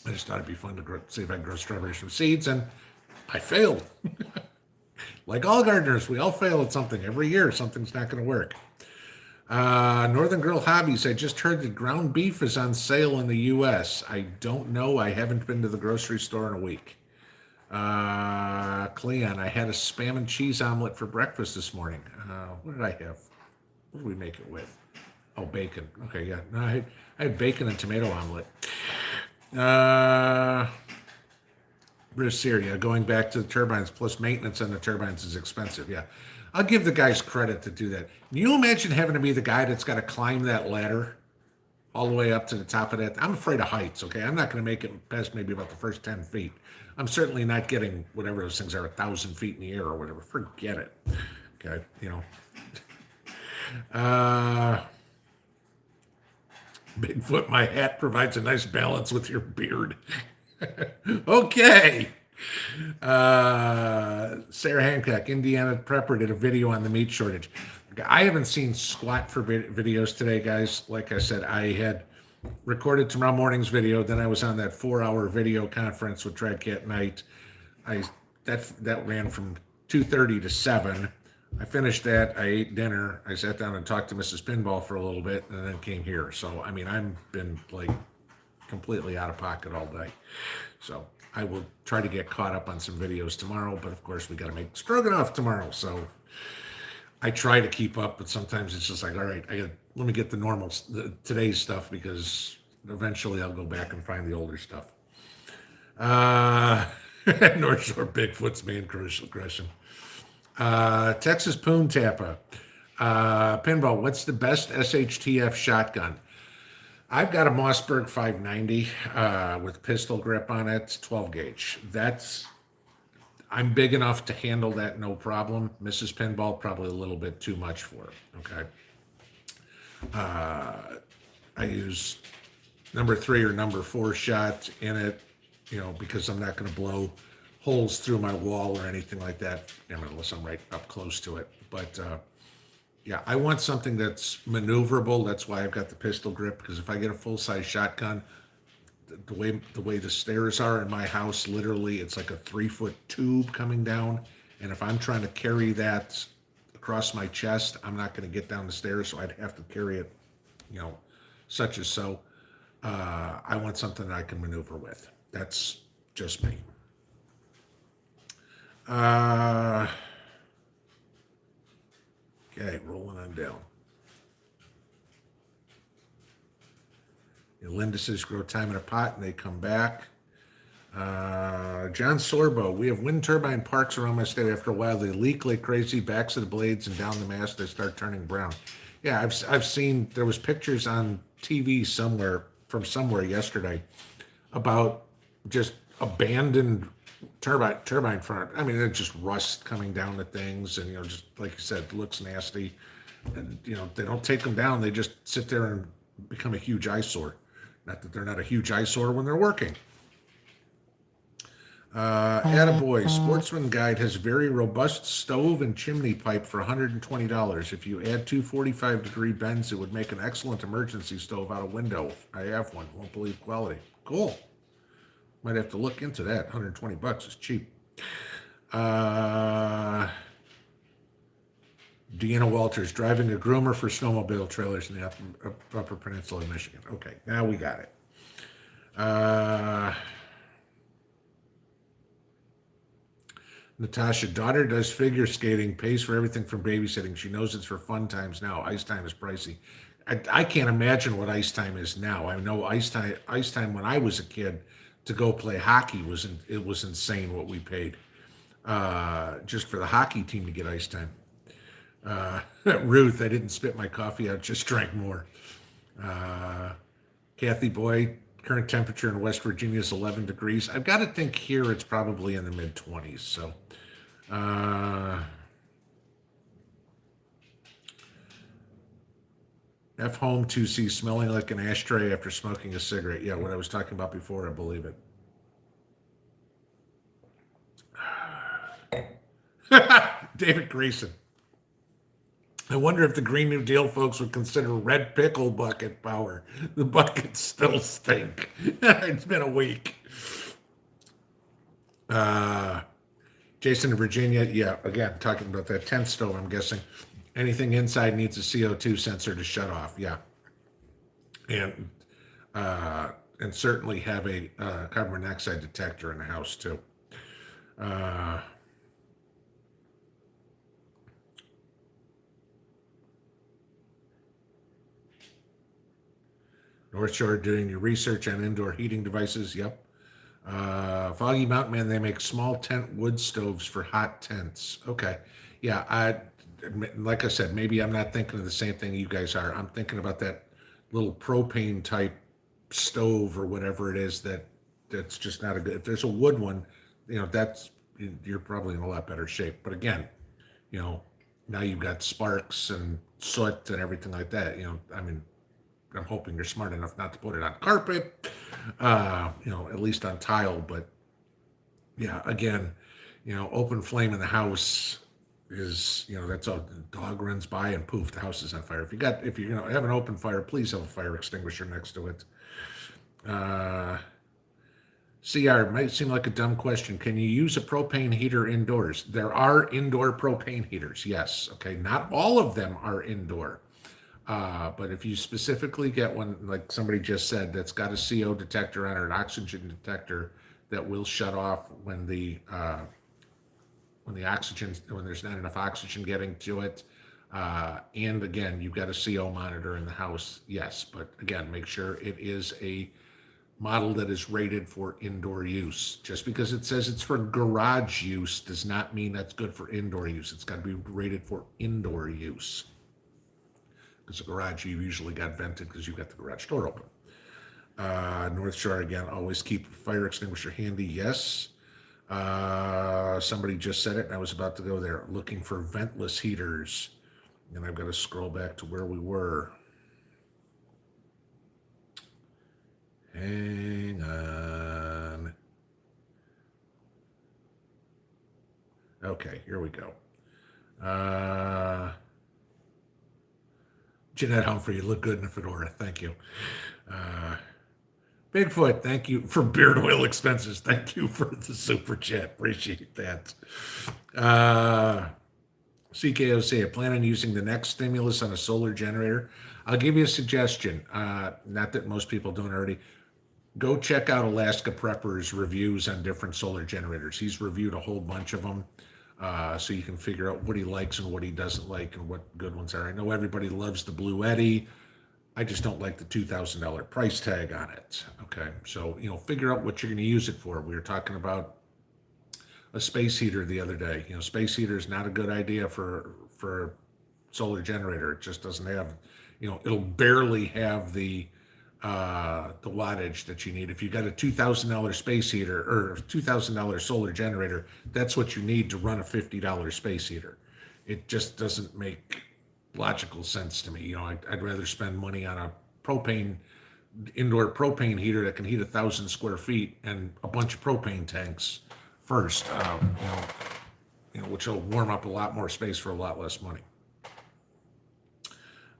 just thought it'd be fun to see if I can grow strawberries from seeds, and I failed. Like all gardeners, we all fail at something. Every year, something's not going to work. Northern Girl Hobbies. I just heard that ground beef is on sale in the U.S. I don't know. I haven't been to the grocery store in a week. Cleon. I had a Spam and cheese omelet for breakfast this morning. What did I have? What did we make it with? Oh, bacon. Okay, yeah. No, I had bacon and tomato omelet. Bruce Syria, going back to the turbines, plus maintenance on the turbines is expensive. Yeah. I'll give the guys credit to do that. Can you imagine having to be the guy that's got to climb that ladder all the way up to the top of that? I'm afraid of heights, okay? I'm not going to make it past maybe about the first 10 feet. I'm certainly not getting whatever those things are, 1,000 feet in the air or whatever. Forget it. Okay, you know. Bigfoot, my hat provides a nice balance with your beard. Okay. Sarah Hancock, Indiana Prepper, did a video on the meat shortage. I haven't seen squat for videos today, guys. Like I said, I had recorded tomorrow morning's video. Then I was on that 4-hour video conference with Tradcat Night. That ran from 2:30 to 7. I finished that. I ate dinner. I sat down and talked to Mrs. Pinball for a little bit, and then came here. So, I mean, I've been like completely out of pocket all day. So I will try to get caught up on some videos tomorrow, but of course we got to make stroganoff tomorrow. So I try to keep up, but sometimes it's just like, all right, let me get today's stuff, because eventually I'll go back and find the older stuff. North Shore Bigfoot's main crucial question. Texas Poon Tappa. Pinball, what's the best SHTF shotgun? I've got a Mossberg 590 with pistol grip on it, 12 gauge. I'm big enough to handle that, no problem. Mrs. Pinball, probably a little bit too much for it, okay? I use number 3 or number 4 shot in it, you know, because I'm not going to blow holes through my wall or anything like that, unless I'm right up close to it. But yeah, I want something that's maneuverable. That's why I've got the pistol grip, because if I get a full-size shotgun, the way the stairs are in my house, literally, it's like a 3-foot tube coming down. And if I'm trying to carry that across my chest, I'm not going to get down the stairs, so I'd have to carry it, such as so. I want something that I can maneuver with. That's just me. Okay, rolling on down. Linda says grow time in a pot and they come back. John Sorbo, we have wind turbine parks around my state. After a while, they leak like crazy, backs of the blades and down the mast, they start turning brown. Yeah, I've seen, there was pictures on TV somewhere yesterday about just abandoned turbine front. I mean, it's just rust coming down to things, and just like you said, looks nasty. And they don't take them down; they just sit there and become a huge eyesore. Not that they're not a huge eyesore when they're working. Attaboy, Sportsman Guide has very robust stove and chimney pipe for $120. If you add two 45-degree bends, it would make an excellent emergency stove out of window. I have one. Won't believe quality. Cool. Might have to look into that. $120 is cheap. Deanna Walters, driving a groomer for snowmobile trailers in the upper Peninsula of Michigan. Okay, now we got it. Natasha, daughter does figure skating, pays for everything from babysitting. She knows it's for fun times now. Ice time is pricey. I can't imagine what ice time is now. I know ice time when I was a kid to go play hockey was insane what we paid just for the hockey team to get ice time. Ruth, I didn't spit my coffee out, just drank more. Kathy Boy, current temperature in West Virginia is 11 degrees. I've got to think here it's probably in the mid-20s. So, F home 2C, smelling like an ashtray after smoking a cigarette. Yeah, what I was talking about before, I believe it. David Grayson. I wonder if the Green New Deal folks would consider red pickle bucket power. The buckets still stink. It's been a week. Jason in Virginia, yeah, again, talking about that tent stove, I'm guessing. Anything inside needs a CO2 sensor to shut off, yeah. And certainly have a carbon monoxide detector in the house, too. North Shore doing your research on indoor heating devices. Yep. Foggy Mountain Man, they make small tent wood stoves for hot tents. Okay. Yeah. Like I said, maybe I'm not thinking of the same thing you guys are. I'm thinking about that little propane type stove or whatever it is that's just not a good. If there's a wood one, you're probably in a lot better shape. But again, now you've got sparks and soot and everything like that. I mean, I'm hoping you're smart enough not to put it on carpet, at least on tile. But yeah, again, open flame in the house is, that's all. The dog runs by and poof, the house is on fire. If you have an open fire, please have a fire extinguisher next to it. CR, might seem like a dumb question. Can you use a propane heater indoors? There are indoor propane heaters, yes. Okay, not all of them are indoor. But if you specifically get one, like somebody just said, that's got a CO detector on it, or an oxygen detector that will shut off when there's not enough oxygen getting to it. And again, you've got a CO monitor in the house, yes. But again, make sure it is a model that is rated for indoor use. Just because it says it's for garage use does not mean that's good for indoor use. It's got to be rated for indoor use. Because the garage, you've usually got vented because you've got the garage door open. North Shore, again, always keep a fire extinguisher handy. Yes. Somebody just said it, and I was about to go there. Looking for ventless heaters. And I've got to scroll back to where we were. Hang on. Okay, here we go. Jeanette Humphrey, you look good in a fedora. Thank you. Bigfoot, thank you for beard oil expenses. Thank you for the super chat. Appreciate that. CKOC, I plan on using the next stimulus on a solar generator. I'll give you a suggestion. Not that most people don't already. Go check out Alaska Prepper's reviews on different solar generators. He's reviewed a whole bunch of them, so you can figure out what he likes and what he doesn't like and what good ones are. I know everybody loves the Blue Eddy. I just don't like the $2,000 price tag on it. Okay, so figure out what you're going to use it for. We were talking about a space heater the other day. Space heater is not a good idea for a solar generator. It just doesn't have, it'll barely have the wattage that you need. If you got a $2,000 space heater or $2,000 solar generator, that's what you need to run a $50 space heater. It just doesn't make logical sense to me. I'd rather spend money on a indoor propane heater that can heat 1,000 square feet and a bunch of propane tanks first, which will warm up a lot more space for a lot less money.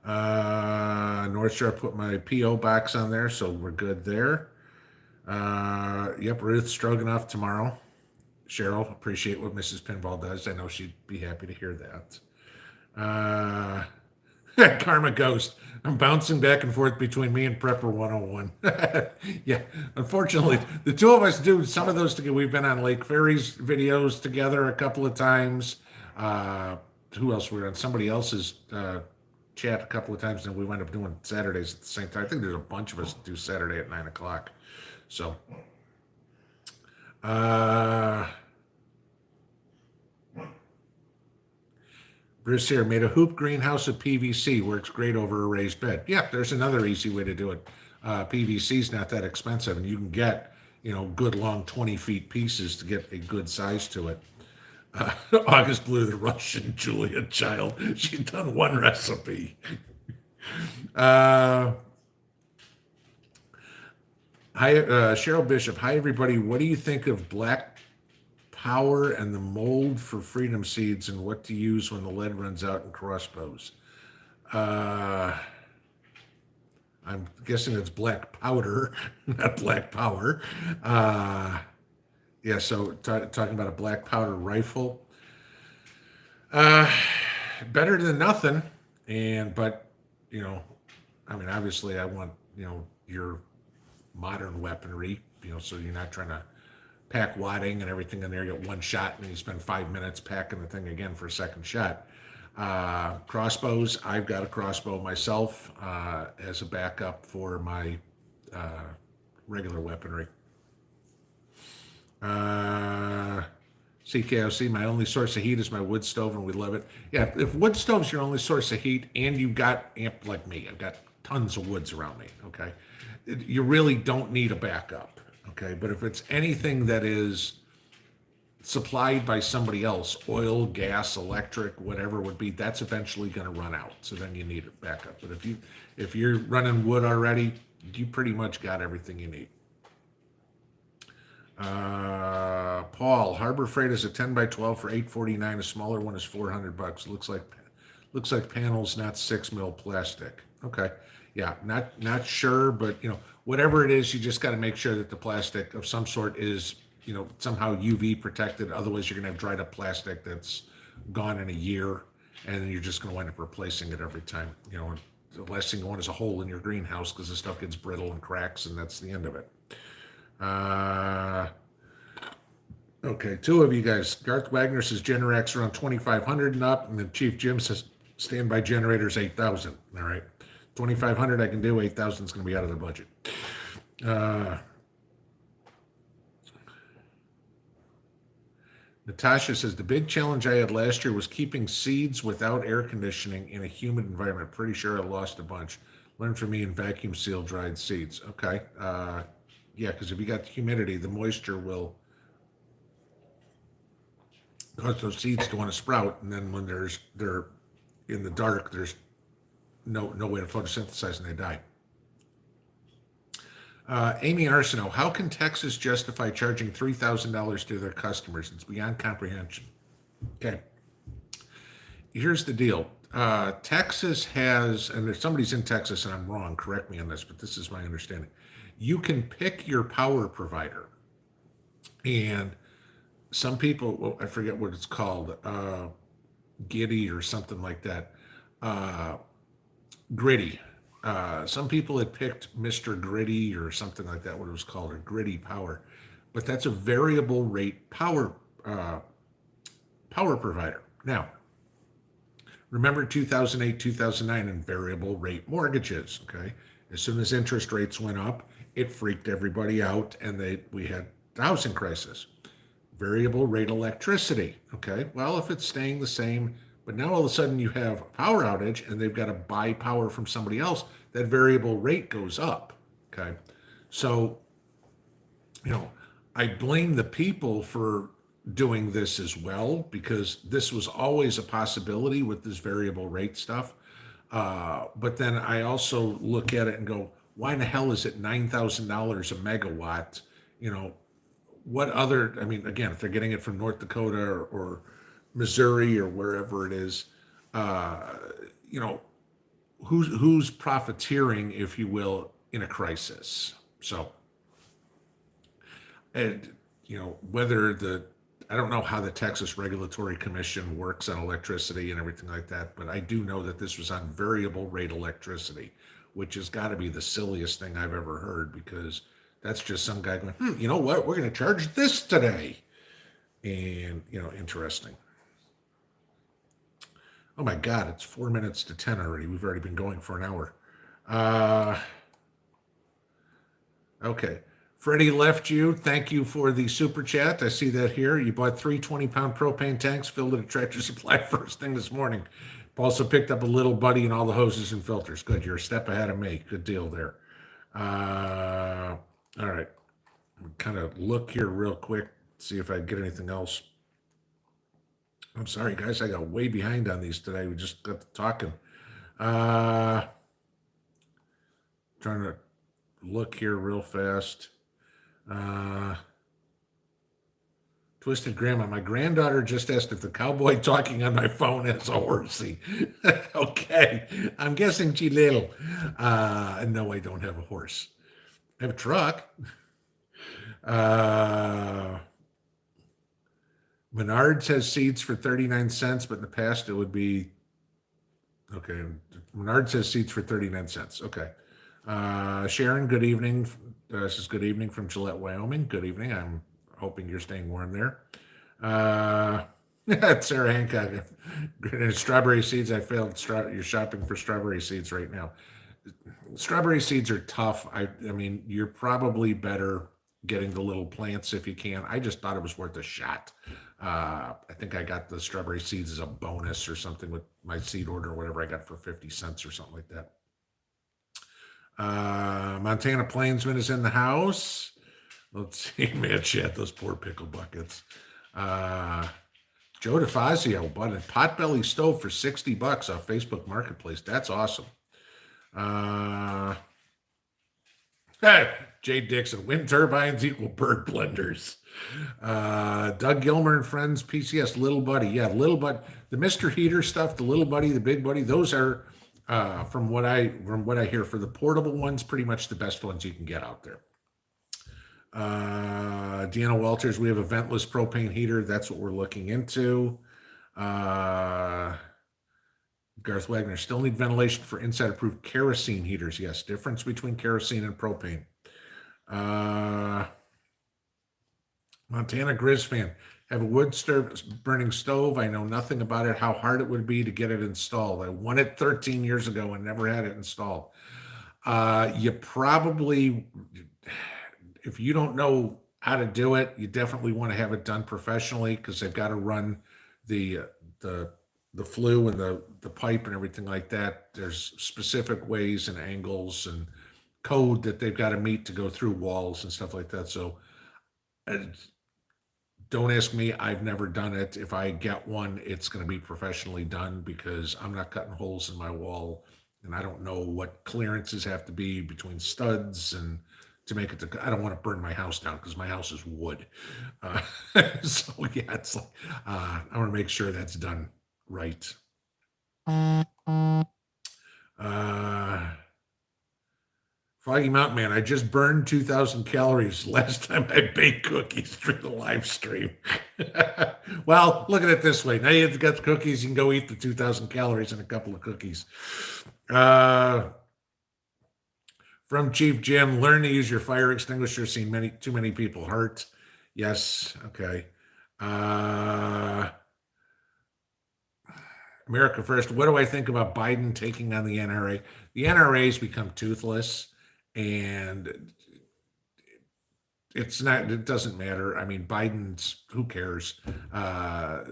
North Shore, put my P.O. box on there, so we're good there. Yep, Ruth Stroganoff tomorrow. Cheryl, appreciate what Mrs. Pinball does. I know she'd be happy to hear that. Karma Ghost, I'm bouncing back and forth between me and Prepper 101. Yeah, unfortunately, the two of us do some of those together. We've been on Lake Ferry's videos together a couple of times. Who else? We were on somebody else's chat a couple of times, and we wind up doing Saturdays at the same time. I think there's a bunch of us that do Saturday at 9 o'clock. So, Bruce here, made a hoop greenhouse of PVC. Works great over a raised bed. Yeah, there's another easy way to do it. PVC is not that expensive, and you can get, good long 20 feet pieces to get a good size to it. August Blue, the Russian Julia child. She's done one recipe. Hi, Cheryl Bishop. Hi, everybody. What do you think of black power and the mold for freedom seeds, and what to use when the lead runs out in crossbows? I'm guessing it's black powder, not black power. Yeah, so talking about a black powder rifle, better than nothing. But obviously I want, your modern weaponry, so you're not trying to pack wadding and everything in there. You get one shot and you spend 5 minutes packing the thing again for a second shot. Crossbows, I've got a crossbow myself as a backup for my regular weaponry. CKOC, my only source of heat is my wood stove, and we love it. Yeah, if wood stove's your only source of heat and you've got amp like me, I've got tons of woods around me, okay? You really don't need a backup, okay? But if it's anything that is supplied by somebody else, oil, gas, electric, whatever it would be, that's eventually going to run out. So then you need a backup. But if you're running wood already, you pretty much got everything you need. Paul, Harbor Freight is a 10 by 12 for $849. A smaller one is $400. Looks like panels, not 6 mil plastic. Okay, yeah, not sure, but whatever it is, you just got to make sure that the plastic of some sort is somehow UV protected. Otherwise, you're gonna have dried up plastic that's gone in a year, and then you're just gonna wind up replacing it every time. The last thing you want is a hole in your greenhouse because the stuff gets brittle and cracks, and that's the end of it. Okay, two of you guys. Garth Wagner says Generac around 2,500 and up, and then Chief Jim says standby generators 8,000. All right, 2,500 I can do. 8,000 is going to be out of the budget. Natasha says the big challenge I had last year was keeping seeds without air conditioning in a humid environment. Pretty sure I lost a bunch. Learn from me and vacuum seal dried seeds. Okay. Yeah, because if you got the humidity, the moisture will cause those seeds to want to sprout, and then when they're in the dark, there's no way to photosynthesize, and they die. Amy Arsenault, how can Texas justify charging $3,000 to their customers? It's beyond comprehension. Okay. Here's the deal. Texas has, and if somebody's in Texas and I'm wrong, correct me on this, but this is my understanding. You can pick your power provider. And some people, well, I forget what it's called, Giddy or something like that, uh, Gritty. Some people had picked Mr. Gritty or something like that, what it was called, or Gritty Power. But that's a variable rate uh, power provider. Now, remember 2008, 2009 and variable rate mortgages, okay? As soon as interest rates went up, it freaked everybody out and we had the housing crisis. Variable rate electricity, okay? Well, if it's staying the same, but now all of a sudden you have a power outage and they've got to buy power from somebody else, that variable rate goes up, okay? So, you know, I blame the people for doing this as well because this was always a possibility with this variable rate stuff. But then I also look at it and go, why in the hell is it $9,000 a megawatt? You know, what other, I mean, again, if they're getting it from North Dakota or Missouri or wherever it is, you know, who's profiteering, if you will, in a crisis? So, and you know, whether I don't know how the Texas Regulatory Commission works on electricity and everything like that, but I do know that this was on variable rate electricity, which has got to be the silliest thing I've ever heard because that's just some guy going, you know what, we're going to charge this today. And, you know, interesting. Oh my God, it's 4 minutes to 10 already. We've already been going for an hour. Okay. Freddie left you. Thank you for the super chat. I see that here. You bought 3 20-pound propane tanks filled at a Tractor Supply first thing this morning. Also picked up a little buddy and all the hoses and filters. Good. You're a step ahead of me. Good deal there. All right. Kind of look here real quick, see if I get anything else. I'm sorry, guys. I got way behind on these today. We just got to talking. Trying to look here real fast. Twisted Grandma. My granddaughter just asked if the cowboy talking on my phone has a horsey. Okay. I'm guessing she little. No, I don't have a horse. I have a truck. Menards has seeds for 39 cents, but in the past it would be, okay. Menards has seeds for 39 cents. Okay. Sharon, good evening. This is good evening from Gillette, Wyoming. Good evening. I'm hoping you're staying warm there. Sarah Hancock. Strawberry seeds. I failed. You're shopping for strawberry seeds right now. Strawberry seeds are tough. I mean, you're probably better getting the little plants if you can. I just thought it was worth a shot. I think I got the strawberry seeds as a bonus or something with my seed order or whatever I got for 50 cents or something like that. Montana Plainsman is in the house. Let's see, man, chat, those poor pickle buckets. Joe DeFazio bought a potbelly stove for $60 off Facebook Marketplace. That's awesome. Hey, Jay Dixon, wind turbines equal bird blenders. Doug Gilmer and friends, PCS, Little Buddy. Yeah, Little Buddy, the Mr. Heater stuff, the Little Buddy, the Big Buddy, those are, from what I hear, for the portable ones, pretty much the best ones you can get out there. Deanna Walters, we have a ventless propane heater. That's what we're looking into. Garth Wagner, still need ventilation for inside-approved kerosene heaters. Yes, difference between kerosene and propane. Montana Grizz fan, have a wood burning stove. I know nothing about it, how hard it would be to get it installed. I won it 13 years ago and never had it installed. You probably, if you don't know how to do it, you definitely want to have it done professionally because they've got to run the flue and the pipe and everything like that. There's specific ways and angles and code that they've got to meet to go through walls and stuff like that. So don't ask me. I've never done it. If I get one, it's going to be professionally done because I'm not cutting holes in my wall and I don't know what clearances have to be between studs and to make it to, I don't want to burn my house down because my house is wood. Uh, so yeah, it's like, I want to make sure that's done right. Uh, Foggy Mountain Man, I just burned 2,000 calories last time I baked cookies through the live stream. Well, look at it this way. Now you've got the cookies, you can go eat the 2,000 calories in a couple of cookies. From Chief Jim, learn to use your fire extinguisher. Seen too many people hurt. Yes. Okay. Uh, America First. What do I think about Biden taking on the NRA? The NRA's become toothless, and it's not. It doesn't matter. I mean, Biden's. Who cares? The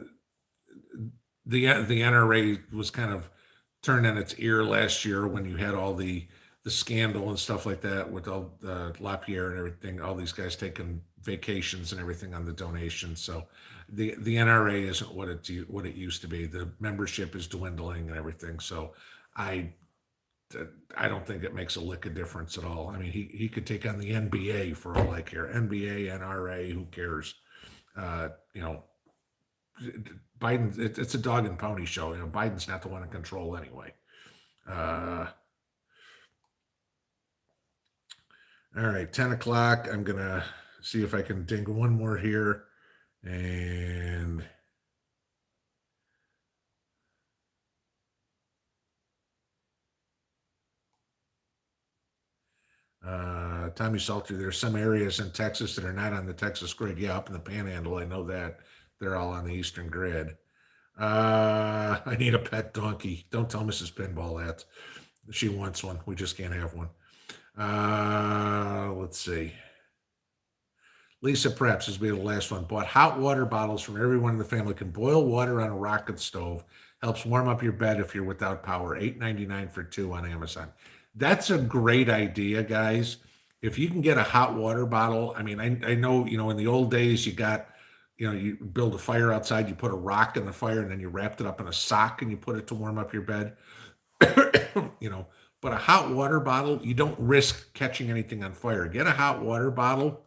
NRA was kind of turned on its ear last year when you had all the scandal and stuff like that with all LaPierre and everything. All these guys taking vacations and everything on the donations. So the NRA isn't what it used to be. The membership is dwindling and everything. So I I don't think it makes a lick of difference at all. I mean, he could take on the NBA for all I care. NBA, NRA, who cares? You know, Biden. It's a dog and pony show. You know, Biden's not the one in control anyway. All right, 10 o'clock. I'm going to see if I can ding one more here. And Tommy Salter, there's some areas in Texas that are not on the Texas grid. Yeah, up in the Panhandle, I know that. They're all on the Eastern grid. I need a pet donkey. Don't tell Mrs. Pinball that. She wants one. We just can't have one. Let's see. Lisa Preps, this will be the last one. Bought hot water bottles from everyone in the family. Can boil water on a rocket stove. Helps warm up your bed if you're without power. $8.99 for two on Amazon. That's a great idea, guys. If you can get a hot water bottle, I mean, I know, in the old days you build a fire outside, you put a rock in the fire, and then you wrapped it up in a sock and you put it to warm up your bed. But a hot water bottle, you don't risk catching anything on fire. Get a hot water bottle,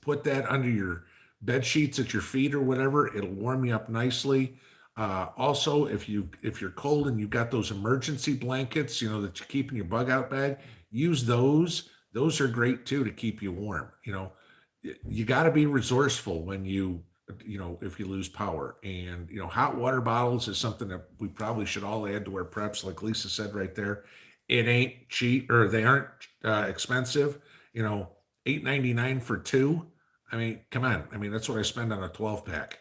put that under your bed sheets at your feet or whatever. It'll warm you up nicely. Also, if you're cold and you've got those emergency blankets, that you keep in your bug out bag, use those. Those are great too to keep you warm. You got to be resourceful when if you lose power. And hot water bottles is something that we probably should all add to our preps, like Lisa said right there. It ain't cheap, or they aren't expensive. $8.99 for two. I mean, come on. I mean, that's what I spend on a 12 pack.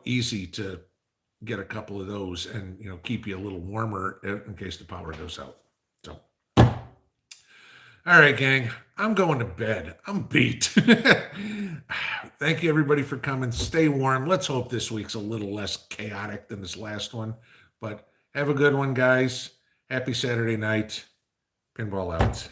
Easy to get a couple of those and, keep you a little warmer in case the power goes out. So, all right, gang, I'm going to bed. I'm beat. Thank you, everybody, for coming. Stay warm. Let's hope this week's a little less chaotic than this last one. But have a good one, guys. Happy Saturday night. Pinball out.